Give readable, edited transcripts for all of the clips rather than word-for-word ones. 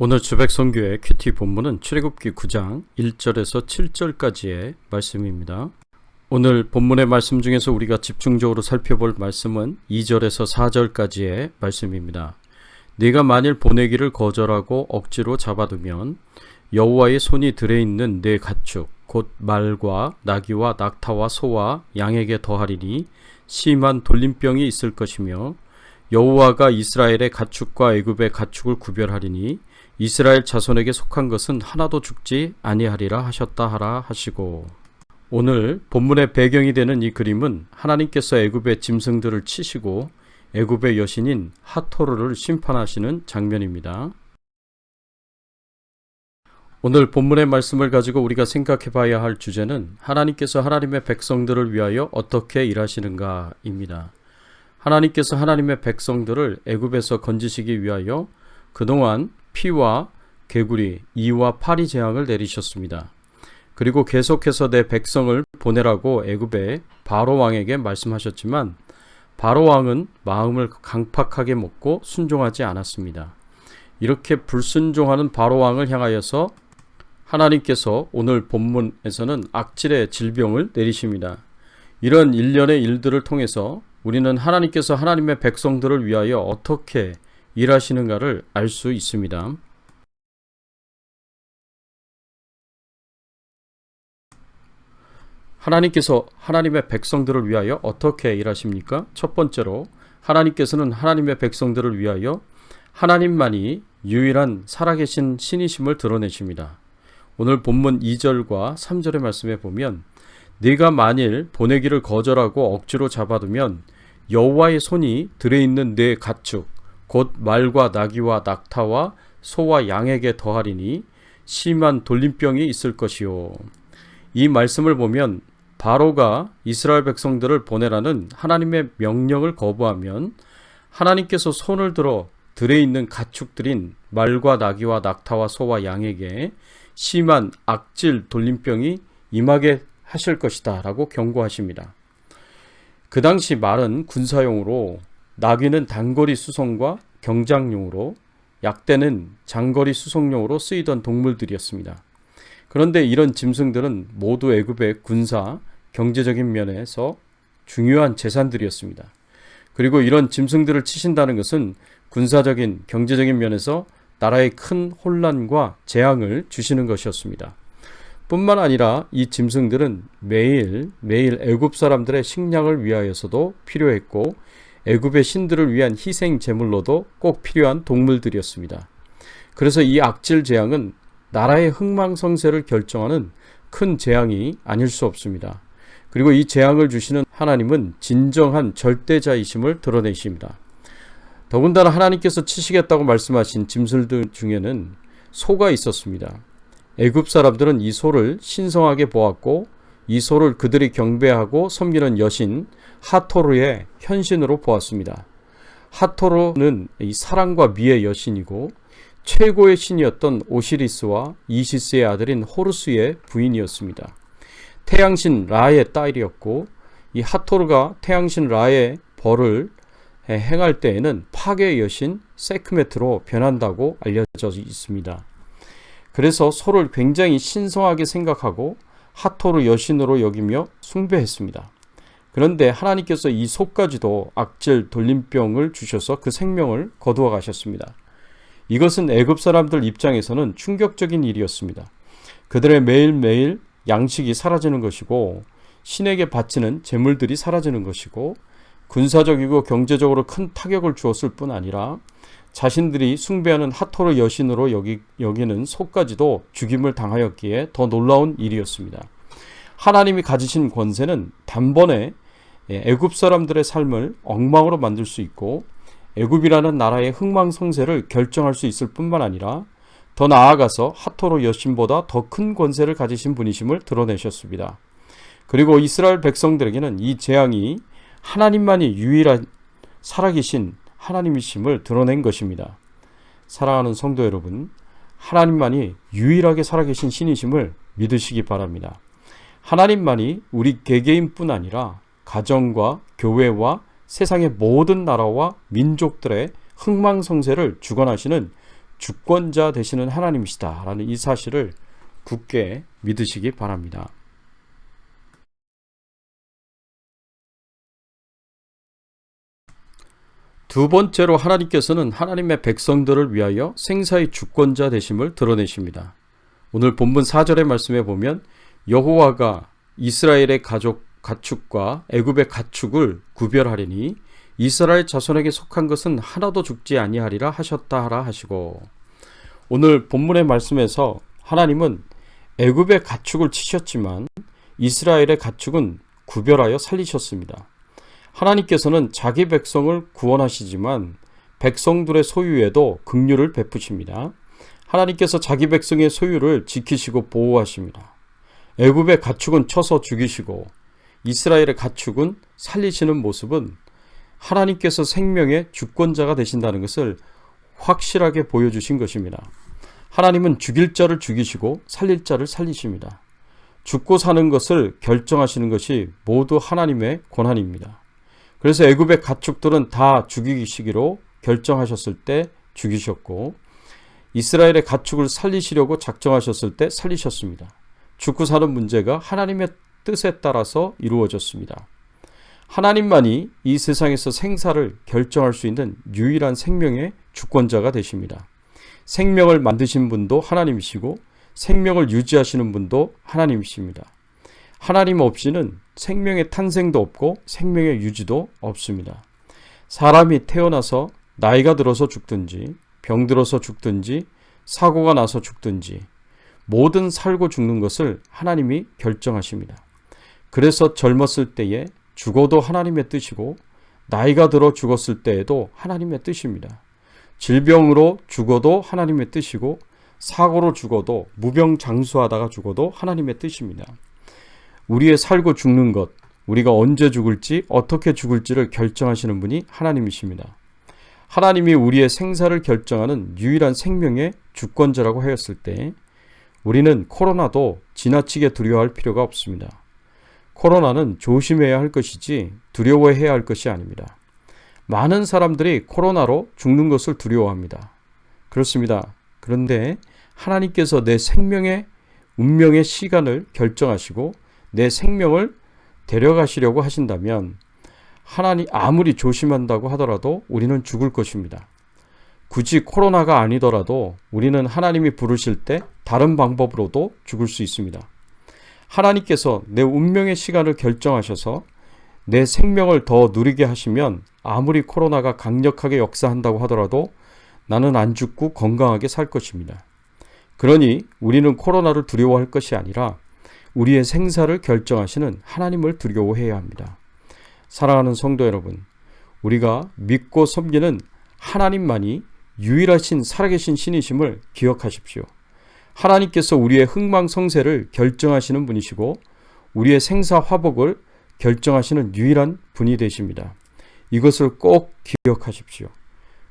오늘 주백선교의 큐티 본문은 출애굽기 9장 1절에서 7절까지의 말씀입니다. 오늘 본문의 말씀 중에서 우리가 집중적으로 살펴볼 말씀은 2절에서 4절까지의 말씀입니다. 네가 만일 보내기를 거절하고 억지로 잡아두면 여호와의 손이 들에 있는 네 가축 곧 말과 나귀와 낙타와 소와 양에게 더하리니 심한 돌림병이 있을 것이며 여호와가 이스라엘의 가축과 애굽의 가축을 구별하리니 이스라엘 자손에게 속한 것은 하나도 죽지 아니하리라 하셨다 하라 하시고, 오늘 본문의 배경이 되는 이 그림은 하나님께서 애굽의 짐승들을 치시고 애굽의 여신인 하토르를 심판하시는 장면입니다. 오늘 본문의 말씀을 가지고 우리가 생각해 봐야 할 주제는 하나님께서 하나님의 백성들을 위하여 어떻게 일하시는가입니다. 하나님께서 하나님의 백성들을 애굽에서 건지시기 위하여 그동안 피와 개구리, 이와 파리 재앙을 내리셨습니다. 그리고 계속해서 내 백성을 보내라고 애굽의 바로 왕에게 말씀하셨지만 바로 왕은 마음을 강팍하게 먹고 순종하지 않았습니다. 이렇게 불순종하는 바로 왕을 향하여서 하나님께서 오늘 본문에서는 악질의 질병을 내리십니다. 이런 일련의 일들을 통해서 우리는 하나님께서 하나님의 백성들을 위하여 어떻게 일하시는가를 알 수 있습니다. 하나님께서 하나님의 백성들을 위하여 어떻게 일하십니까? 첫 번째로 하나님께서는 하나님의 백성들을 위하여 하나님만이 유일한 살아계신 신이심을 드러내십니다. 오늘 본문 2절과 3절의 말씀에 보면 네가 만일 보내기를 거절하고 억지로 잡아두면 여호와의 손이 들에 있는 네 가축 곧 말과 나귀와 낙타와 소와 양에게 더하리니 심한 돌림병이 있을 것이요. 이 말씀을 보면 바로가 이스라엘 백성들을 보내라는 하나님의 명령을 거부하면 하나님께서 손을 들어 들에 있는 가축들인 말과 나귀와 낙타와 소와 양에게 심한 악질 돌림병이 임하게 하실 것이다 라고 경고하십니다. 그 당시 말은 군사용으로, 나귀는 단거리 수송과 경장용으로, 약대는 장거리 수송용으로 쓰이던 동물들이었습니다. 그런데 이런 짐승들은 모두 애굽의 군사, 경제적인 면에서 중요한 재산들이었습니다. 그리고 이런 짐승들을 치신다는 것은 군사적인, 경제적인 면에서 나라에 큰 혼란과 재앙을 주시는 것이었습니다. 뿐만 아니라 이 짐승들은 매일 애굽 사람들의 식량을 위하여서도 필요했고 애굽의 신들을 위한 희생 제물로도 꼭 필요한 동물들이었습니다. 그래서 이 악질 재앙은 나라의 흥망성쇠를 결정하는 큰 재앙이 아닐 수 없습니다. 그리고 이 재앙을 주시는 하나님은 진정한 절대자이심을 드러내십니다. 더군다나 하나님께서 치시겠다고 말씀하신 짐승들 중에는 소가 있었습니다. 애굽 사람들은 이 소를 신성하게 보았고 이 소를 그들이 경배하고 섬기는 여신 하토르의 현신으로 보았습니다. 하토르는 이 사랑과 미의 여신이고 최고의 신이었던 오시리스와 이시스의 아들인 호르스의 부인이었습니다. 태양신 라의 딸이었고 이 하토르가 태양신 라의 벌을 행할 때에는 파괴의 여신 세크메트로 변한다고 알려져 있습니다. 그래서 소를 굉장히 신성하게 생각하고 하토르 여신으로 여기며 숭배했습니다. 그런데 하나님께서 이 소까지도 악질 돌림병을 주셔서 그 생명을 거두어 가셨습니다. 이것은 애굽 사람들 입장에서는 충격적인 일이었습니다. 그들의 매일매일 양식이 사라지는 것이고 신에게 바치는 제물들이 사라지는 것이고 군사적이고 경제적으로 큰 타격을 주었을 뿐 아니라 자신들이 숭배하는 하토르 여신으로 여기는 소까지도 죽임을 당하였기에 더 놀라운 일이었습니다. 하나님이 가지신 권세는 단번에 애굽 사람들의 삶을 엉망으로 만들 수 있고 애굽이라는 나라의 흥망성쇠를 결정할 수 있을 뿐만 아니라 더 나아가서 하토르 여신보다 더 큰 권세를 가지신 분이심을 드러내셨습니다. 그리고 이스라엘 백성들에게는 이 재앙이 하나님만이 유일한 살아계신 하나님이심을 드러낸 것입니다. 사랑하는 성도 여러분, 하나님만이 유일하게 살아계신 신이심을 믿으시기 바랍니다. 하나님만이 우리 개개인뿐 아니라 가정과 교회와 세상의 모든 나라와 민족들의 흥망성쇠를 주관하시는 주권자 되시는 하나님이시다라는 이 사실을 굳게 믿으시기 바랍니다. 두 번째로 하나님께서는 하나님의 백성들을 위하여 생사의 주권자 되심을 드러내십니다. 오늘 본문 4절의 말씀에 보면 여호와가 이스라엘의 가축과 애굽의 가축을 구별하리니 이스라엘 자손에게 속한 것은 하나도 죽지 아니하리라 하셨다 하라 하시고, 오늘 본문의 말씀에서 하나님은 애굽의 가축을 치셨지만 이스라엘의 가축은 구별하여 살리셨습니다. 하나님께서는 자기 백성을 구원하시지만 백성들의 소유에도 긍휼을 베푸십니다. 하나님께서 자기 백성의 소유를 지키시고 보호하십니다. 애굽의 가축은 쳐서 죽이시고 이스라엘의 가축은 살리시는 모습은 하나님께서 생명의 주권자가 되신다는 것을 확실하게 보여주신 것입니다. 하나님은 죽일 자를 죽이시고 살릴 자를 살리십니다. 죽고 사는 것을 결정하시는 것이 모두 하나님의 권한입니다. 그래서 애굽의 가축들은 다 죽이시기로 결정하셨을 때 죽이셨고, 이스라엘의 가축을 살리시려고 작정하셨을 때 살리셨습니다. 죽고 사는 문제가 하나님의 뜻에 따라서 이루어졌습니다. 하나님만이 이 세상에서 생사를 결정할 수 있는 유일한 생명의 주권자가 되십니다. 생명을 만드신 분도 하나님이시고 생명을 유지하시는 분도 하나님이십니다. 하나님 없이는 생명의 탄생도 없고 생명의 유지도 없습니다. 사람이 태어나서 나이가 들어서 죽든지 병들어서 죽든지 사고가 나서 죽든지 모든 살고 죽는 것을 하나님이 결정하십니다. 그래서 젊었을 때에 죽어도 하나님의 뜻이고 나이가 들어 죽었을 때에도 하나님의 뜻입니다. 질병으로 죽어도 하나님의 뜻이고 사고로 죽어도 무병장수하다가 죽어도 하나님의 뜻입니다. 우리의 살고 죽는 것, 우리가 언제 죽을지 어떻게 죽을지를 결정하시는 분이 하나님이십니다. 하나님이 우리의 생사를 결정하는 유일한 생명의 주권자라고 하였을 때 우리는 코로나도 지나치게 두려워할 필요가 없습니다. 코로나는 조심해야 할 것이지 두려워해야 할 것이 아닙니다. 많은 사람들이 코로나로 죽는 것을 두려워합니다. 그렇습니다. 그런데 하나님께서 내 생명의 운명의 시간을 결정하시고 내 생명을 데려가시려고 하신다면 하나님 아무리 조심한다고 하더라도 우리는 죽을 것입니다. 굳이 코로나가 아니더라도 우리는 하나님이 부르실 때 다른 방법으로도 죽을 수 있습니다. 하나님께서 내 운명의 시간을 결정하셔서 내 생명을 더 누리게 하시면 아무리 코로나가 강력하게 역사한다고 하더라도 나는 안 죽고 건강하게 살 것입니다. 그러니 우리는 코로나를 두려워할 것이 아니라 우리의 생사를 결정하시는 하나님을 두려워해야 합니다. 사랑하는 성도 여러분, 우리가 믿고 섬기는 하나님만이 유일하신 살아계신 신이심을 기억하십시오. 하나님께서 우리의 흥망성쇠를 결정하시는 분이시고 우리의 생사화복을 결정하시는 유일한 분이 되십니다. 이것을 꼭 기억하십시오.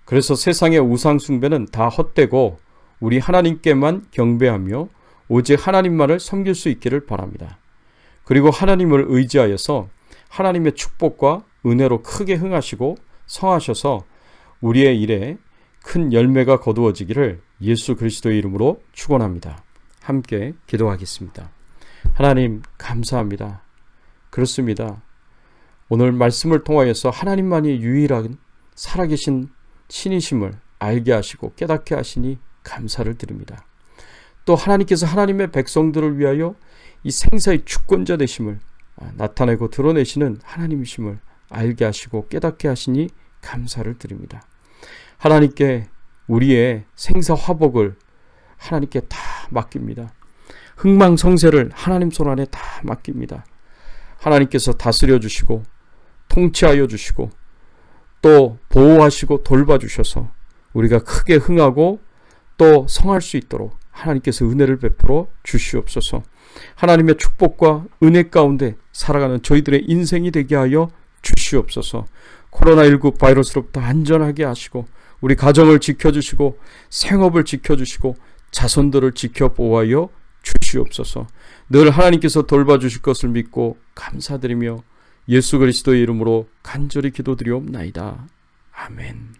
그래서 세상의 우상 숭배는 다 헛되고 우리 하나님께만 경배하며 오직 하나님만을 섬길 수 있기를 바랍니다. 그리고 하나님을 의지하여서 하나님의 축복과 은혜로 크게 흥하시고 성하셔서 우리의 일에 큰 열매가 거두어지기를 예수 그리스도의 이름으로 축원합니다. 함께 기도하겠습니다. 하나님 감사합니다. 그렇습니다. 오늘 말씀을 통하여서 하나님만이 유일한 살아계신 신이심을 알게 하시고 깨닫게 하시니 감사를 드립니다. 또 하나님께서 하나님의 백성들을 위하여 이 생사의 주권자 되심을 나타내고 드러내시는 하나님이심을 알게 하시고 깨닫게 하시니 감사를 드립니다. 하나님께 우리의 생사화복을 하나님께 다 맡깁니다. 흥망성쇠를 하나님 손 안에 다 맡깁니다. 하나님께서 다스려 주시고 통치하여 주시고 또 보호하시고 돌봐주셔서 우리가 크게 흥하고 또 성할 수 있도록 하나님께서 은혜를 베풀어 주시옵소서. 하나님의 축복과 은혜 가운데 살아가는 저희들의 인생이 되게 하여 주시옵소서. 코로나19 바이러스로부터 안전하게 하시고 우리 가정을 지켜주시고 생업을 지켜주시고 자손들을 지켜 보호하여 주시옵소서. 늘 하나님께서 돌봐주실 것을 믿고 감사드리며 예수 그리스도의 이름으로 간절히 기도드리옵나이다. 아멘.